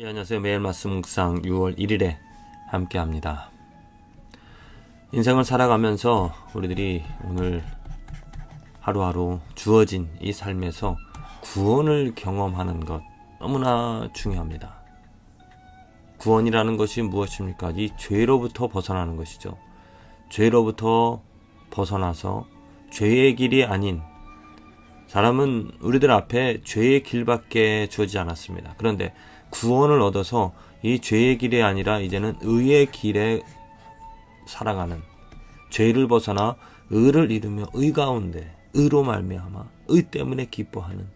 예, 안녕하세요. 매일 말씀 묵상 6월 1일에 함께합니다. 인생을 살아가면서 우리들이 오늘 하루하루 주어진 이 삶에서 구원을 경험하는 것 너무나 중요합니다. 구원이라는 것이 무엇입니까? 이 죄로부터 벗어나는 것이죠. 죄로부터 벗어나서 죄의 길이 아닌, 사람은 우리들 앞에 죄의 길밖에 주어지지 않았습니다. 그런데 구원을 얻어서 이 죄의 길이 아니라 이제는 의의 길에 살아가는, 죄를 벗어나 의를 이루며 의 가운데 의로 말미암아 의 때문에 기뻐하는,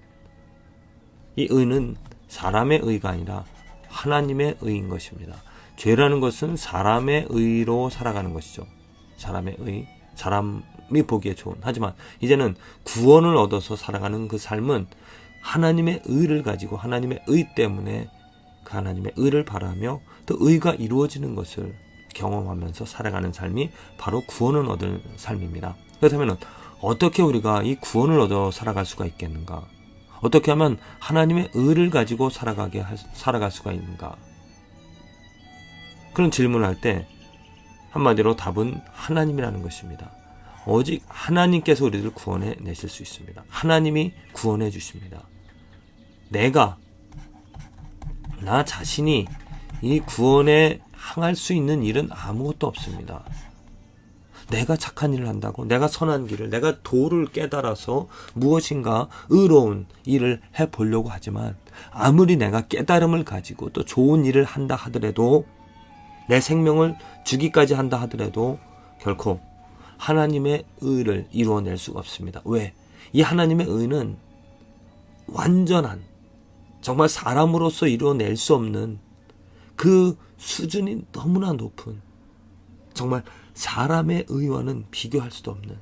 이 의는 사람의 의가 아니라 하나님의 의인 것입니다. 죄라는 것은 사람의 의로 살아가는 것이죠. 사람의 의, 사람이 보기에 좋은. 하지만 이제는 구원을 얻어서 살아가는 그 삶은 하나님의 의를 가지고 하나님의 의 때문에 그 하나님의 의를 바라며 또 의가 이루어지는 것을 경험하면서 살아가는 삶이 바로 구원을 얻을 삶입니다. 그렇다면 어떻게 우리가 이 구원을 얻어 살아갈 수가 있겠는가? 어떻게 하면 하나님의 의를 가지고 살아갈 수가 있는가? 그런 질문을 할 때 한마디로 답은 하나님이라는 것입니다. 오직 하나님께서 우리를 구원해 내실 수 있습니다. 하나님이 구원해 주십니다. 나 자신이 이 구원에 향할 수 있는 일은 아무것도 없습니다. 내가 착한 일을 한다고, 내가 선한 길을, 내가 도를 깨달아서 무엇인가 의로운 일을 해보려고 하지만, 아무리 내가 깨달음을 가지고 또 좋은 일을 한다 하더라도, 내 생명을 주기까지 한다 하더라도 결코 하나님의 의를 이루어낼 수가 없습니다. 왜? 이 하나님의 의는 완전한, 정말 사람으로서 이루어낼 수 없는 그 수준이 너무나 높은, 정말 사람의 의와는 비교할 수도 없는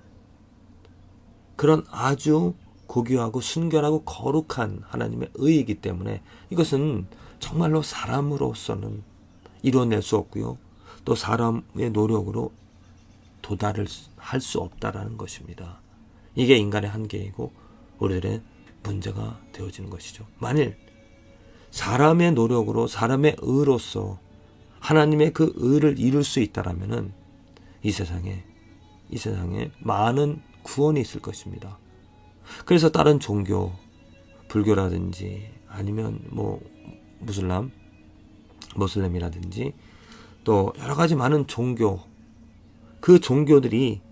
그런 아주 고귀하고 순결하고 거룩한 하나님의 의이기 때문에 이것은 정말로 사람으로서는 이루어낼 수 없고요. 또 사람의 노력으로 도달할 수 없다라는 것입니다. 이게 인간의 한계이고 우리들의 문제가 되어지는 것이죠. 만일 사람의 노력으로 사람의 의로서 하나님의 그 의를 이룰 수 있다라면은 이 세상에 많은 구원이 있을 것입니다. 그래서 다른 종교, 불교라든지 아니면 모슬렘이라든지 또 여러 가지 많은 종교, 그 종교들이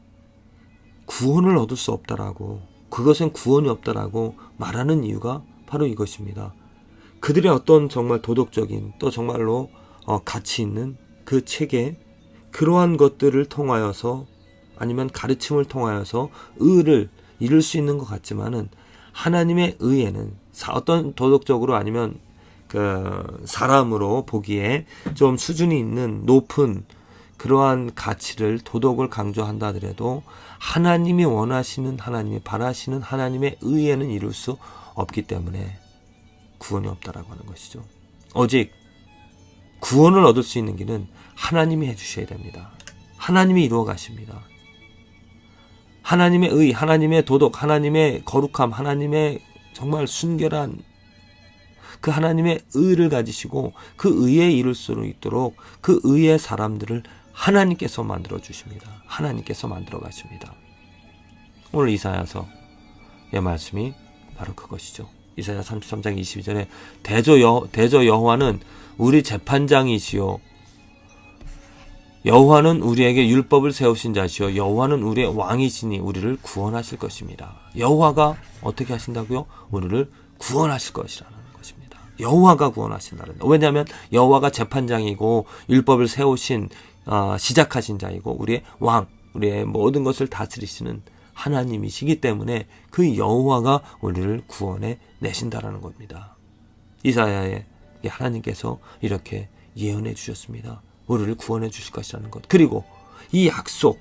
구원을 얻을 수 없다라고, 그것은 구원이 없다라고 말하는 이유가 바로 이것입니다. 그들의 어떤 정말 도덕적인 또 정말로 가치 있는 그 체계, 그러한 것들을 통하여서 아니면 가르침을 통하여서 의를 이룰 수 있는 것 같지만은 하나님의 의에는 어떤 도덕적으로 아니면 그 사람으로 보기에 좀 수준이 있는 높은 그러한 가치를, 도덕을 강조한다 하더라도 하나님이 원하시는, 하나님이 바라시는 하나님의 의에는 이룰 수 없기 때문에 구원이 없다라고 하는 것이죠. 오직 구원을 얻을 수 있는 길은 하나님이 해주셔야 됩니다. 하나님이 이루어 가십니다. 하나님의 의, 하나님의 도덕, 하나님의 거룩함, 하나님의 정말 순결한 그 하나님의 의를 가지시고 그 의에 이룰 수 있도록 그 의의 사람들을 하나님께서 만들어 주십니다. 하나님께서 만들어 가십니다. 오늘 이사야서의 말씀이 바로 그것이죠. 이사야 33장 22절에 대저 여호와는 우리 재판장이시요, 여호와는 우리에게 율법을 세우신 자시요, 여호와는 우리의 왕이시니 우리를 구원하실 것입니다. 여호와가 어떻게 하신다고요? 우리를 구원하실 것이라는 것입니다. 여호와가 구원하신다는 거. 왜냐하면 여호와가 재판장이고 율법을 세우신 시작하신 자이고 우리의 왕, 우리의 모든 것을 다스리시는 하나님이시기 때문에 그 여호와가 우리를 구원해 내신다라는 겁니다. 이사야에 하나님께서 이렇게 예언해 주셨습니다. 우리를 구원해 주실 것이라는 것. 그리고 이 약속,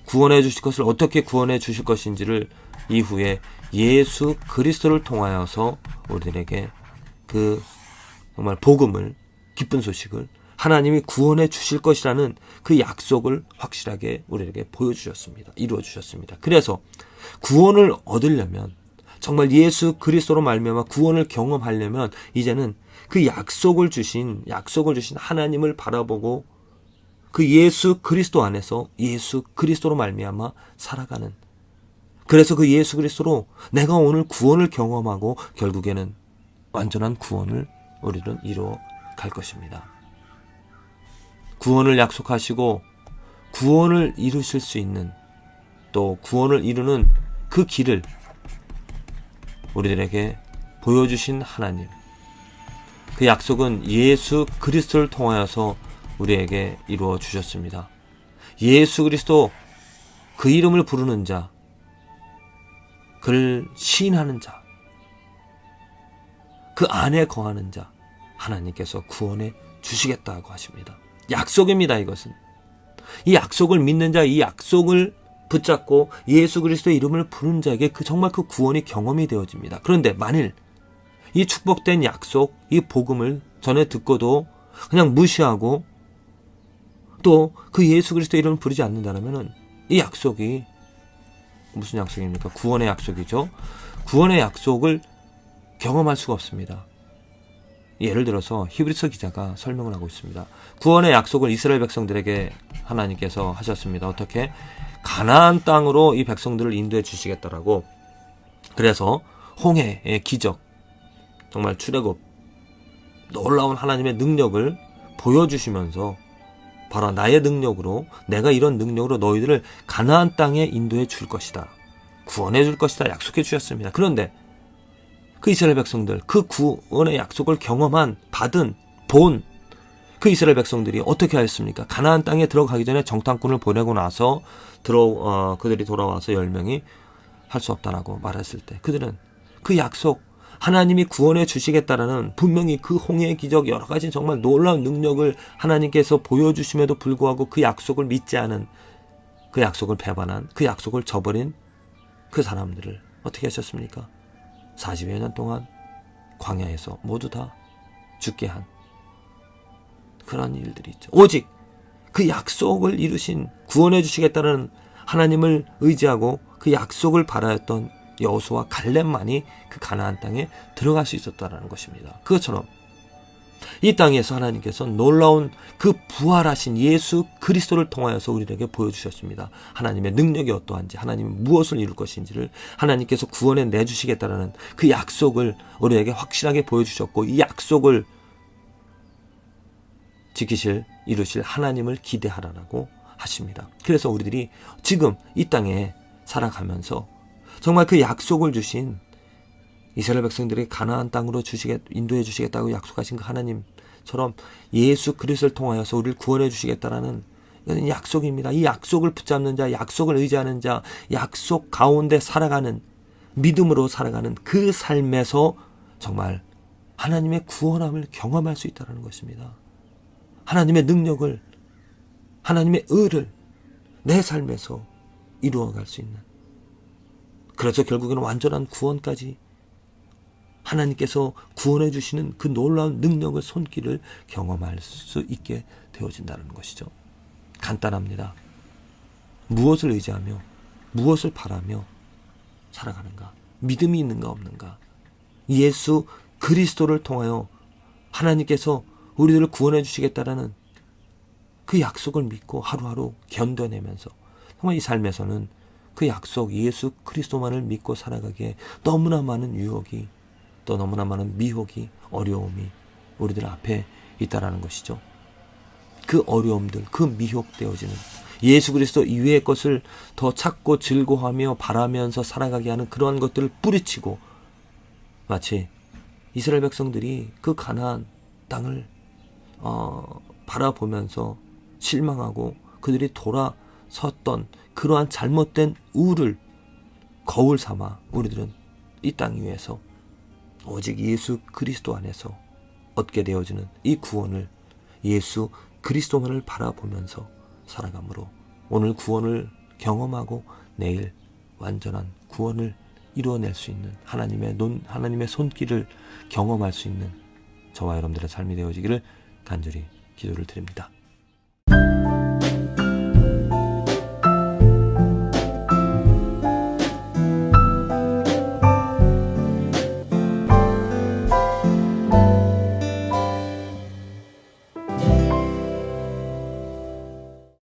구원해 주실 것을 어떻게 구원해 주실 것인지를 이후에 예수 그리스도를 통하여서 우리들에게 그 정말 복음을, 기쁜 소식을 하나님이 구원해 주실 것이라는 그 약속을 확실하게 우리에게 보여주셨습니다. 이루어 주셨습니다. 그래서 구원을 얻으려면 정말 예수 그리스도로 말미암아 구원을 경험하려면 이제는 그 약속을 주신 하나님을 바라보고 그 예수 그리스도 안에서 예수 그리스도로 말미암아 살아가는, 그래서 그 예수 그리스도로 내가 오늘 구원을 경험하고 결국에는 완전한 구원을 우리는 이루어 갈 것입니다. 구원을 약속하시고 구원을 이루실 수 있는, 또 구원을 이루는 그 길을 우리들에게 보여주신 하나님, 그 약속은 예수 그리스도를 통하여서 우리에게 이루어 주셨습니다. 예수 그리스도, 그 이름을 부르는 자, 그를 시인하는 자, 그 안에 거하는 자, 하나님께서 구원해 주시겠다고 하십니다. 약속입니다. 이것은 이 약속을 믿는 자, 이 약속을 붙잡고 예수 그리스도의 이름을 부르는 자에게 정말 그 구원이 경험이 되어집니다. 그런데 만일 이 축복된 약속, 이 복음을 전에 듣고도 그냥 무시하고 또 그 예수 그리스도의 이름을 부르지 않는다면 이 약속이 무슨 약속입니까? 구원의 약속이죠. 구원의 약속을 경험할 수가 없습니다. 예를 들어서 히브리서 기자가 설명을 하고 있습니다. 구원의 약속을 이스라엘 백성들에게 하나님께서 하셨습니다. 어떻게? 가나안 땅으로 이 백성들을 인도해 주시겠다라고. 그래서 홍해의 기적, 정말 출애굽, 놀라운 하나님의 능력을 보여주시면서 바로 나의 능력으로, 내가 이런 능력으로 너희들을 가나안 땅에 인도해 줄 것이다, 구원해 줄 것이다 약속해 주셨습니다. 그런데 그 이스라엘 백성들, 그 구원의 약속을 경험한, 받은, 본 그 이스라엘 백성들이 어떻게 하였습니까? 가나안 땅에 들어가기 전에 정탐꾼을 보내고 나서 그들이 돌아와서 10명이 할 수 없다라고 말했을 때 그들은 그 약속, 하나님이 구원해 주시겠다라는, 분명히 그 홍해의 기적, 여러 가지 정말 놀라운 능력을 하나님께서 보여주심에도 불구하고 그 약속을 믿지 않은, 그 약속을 배반한, 그 약속을 저버린 그 사람들을 어떻게 하셨습니까? 40여 년 동안 광야에서 모두 다 죽게 한 그런 일들이 있죠. 오직 그 약속을 이루신, 구원해 주시겠다는 하나님을 의지하고 그 약속을 바라였던 여호수아와 갈렙만이 그 가나안 땅에 들어갈 수 있었다는 것입니다. 그것처럼 이 땅에서 하나님께서 놀라운 그 부활하신 예수 그리스도를 통하여서 우리에게 보여주셨습니다. 하나님의 능력이 어떠한지, 하나님이 무엇을 이룰 것인지를 하나님께서 구원해 내주시겠다라는 그 약속을 우리에게 확실하게 보여주셨고, 이 약속을 지키실, 이루실 하나님을 기대하라고 하십니다. 그래서 우리들이 지금 이 땅에 살아가면서 정말 그 약속을 주신, 이스라엘 백성들이 가나안 땅으로 인도해 주시겠다고 약속하신 그 하나님처럼 예수 그리스도를 통하여서 우리를 구원해 주시겠다라는 약속입니다. 이 약속을 붙잡는 자, 약속을 의지하는 자, 약속 가운데 살아가는, 믿음으로 살아가는 그 삶에서 정말 하나님의 구원함을 경험할 수 있다는 것입니다. 하나님의 능력을, 하나님의 의를 내 삶에서 이루어갈 수 있는, 그래서 결국에는 완전한 구원까지 하나님께서 구원해 주시는 그 놀라운 능력을, 손길을 경험할 수 있게 되어진다는 것이죠. 간단합니다. 무엇을 의지하며 무엇을 바라며 살아가는가? 믿음이 있는가 없는가? 예수 그리스도를 통하여 하나님께서 우리들을 구원해 주시겠다라는 그 약속을 믿고 하루하루 견뎌내면서 정말 이 삶에서는 그 약속 예수 그리스도만을 믿고 살아가기에 너무나 많은 유혹이, 또 너무나 많은 미혹이, 어려움이 우리들 앞에 있다라는 것이죠. 그 어려움들, 그 미혹되어지는, 예수 그리스도 이외의 것을 더 찾고 즐거워하며 바라면서 살아가게 하는 그러한 것들을 뿌리치고, 마치 이스라엘 백성들이 그 가나안 땅을 바라보면서 실망하고 그들이 돌아섰던 그러한 잘못된 우를 거울 삼아 우리들은 이 땅 위에서 오직 예수 그리스도 안에서 얻게 되어지는 이 구원을, 예수 그리스도만을 바라보면서 살아감으로 오늘 구원을 경험하고 내일 완전한 구원을 이루어낼 수 있는 하나님의 손길을 경험할 수 있는 저와 여러분들의 삶이 되어지기를 간절히 기도를 드립니다.